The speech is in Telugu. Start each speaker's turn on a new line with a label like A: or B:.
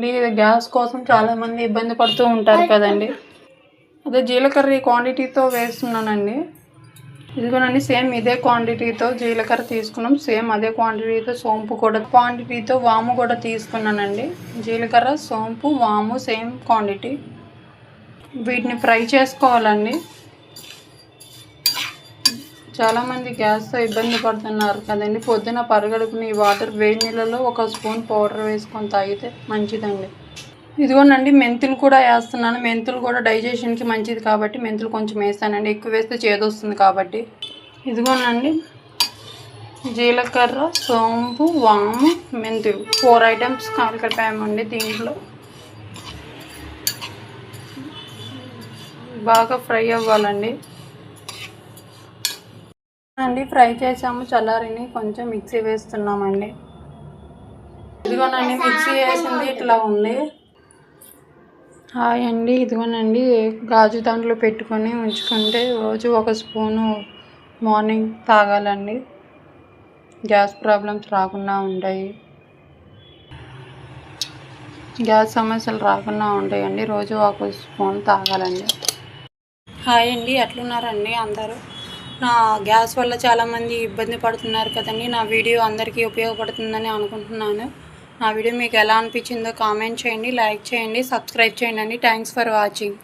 A: ఇది గ్యాస్ కోసం చాలామంది ఇబ్బంది పడుతూ ఉంటారు కదండి. అదే జీలకర్ర ఈ క్వాంటిటీతో వేస్తున్నానండి. ఇదిగోనండి, సేమ్ ఇదే క్వాంటిటీతో జీలకర్ర తీసుకున్నాం. సేమ్ అదే క్వాంటిటీతో సోంపు కూడా క్వాంటిటీతో వాము కూడా తీసుకున్నానండి. జీలకర్ర, సోంపు, వాము సేమ్ క్వాంటిటీ. వీటిని ఫ్రై చేసుకోవాలండి. చాలామంది గ్యాస్తో ఇబ్బంది పడుతున్నారు కదండి. పొద్దున పరగడుపుని ఈ వాటర్ వేడి నీళ్ళలో 1 స్పూన్ పౌడర్ వేసుకొని తాగితే మంచిదండి. ఇదిగోనండి, మెంతులు కూడా వేస్తున్నాను. మెంతులు కూడా డైజెషన్కి మంచిది కాబట్టి మెంతులు కొంచెం వేస్తానండి. ఎక్కువ వేస్తే చేదొస్తుంది కాబట్టి. ఇదిగోనండి, జీలకర్ర, సోంపు, వాము, మెంతులు 4 ఐటమ్స్ కలిపామండి. దీంట్లో బాగా ఫ్రై అవ్వాలండి. ఫ్రై చేసాము, చల్లారిని కొంచెం మిక్సీ వేస్తున్నామండి. ఇదిగోనండి, మిక్సీ వేసింది ఇట్లా ఉంది. హాయ్ అండి, ఇదిగోనండి, గాజు దాంట్లో పెట్టుకొని ఉంచుకుంటే రోజు 1 స్పూను మార్నింగ్ తాగాలండి. గ్యాస్ ప్రాబ్లమ్స్ రాకుండా ఉంటాయి. గ్యాస్ సమస్యలు రాకుండా ఉంటాయండి. రోజు 1 స్పూన్ తాగాలండి. హాయ్ అండి, ఎట్లున్నారండి అందరూ? నా గ్యాస్ వల్ల చాలామంది ఇబ్బంది పడుతున్నారు కదండి. నా వీడియో అందరికీ ఉపయోగపడుతుందని అనుకుంటున్నాను. నా వీడియో మీకు ఎలా అనిపించిందో కామెంట్ చేయండి, లైక్ చేయండి, సబ్స్క్రైబ్ చేయండి. Thanks for watching.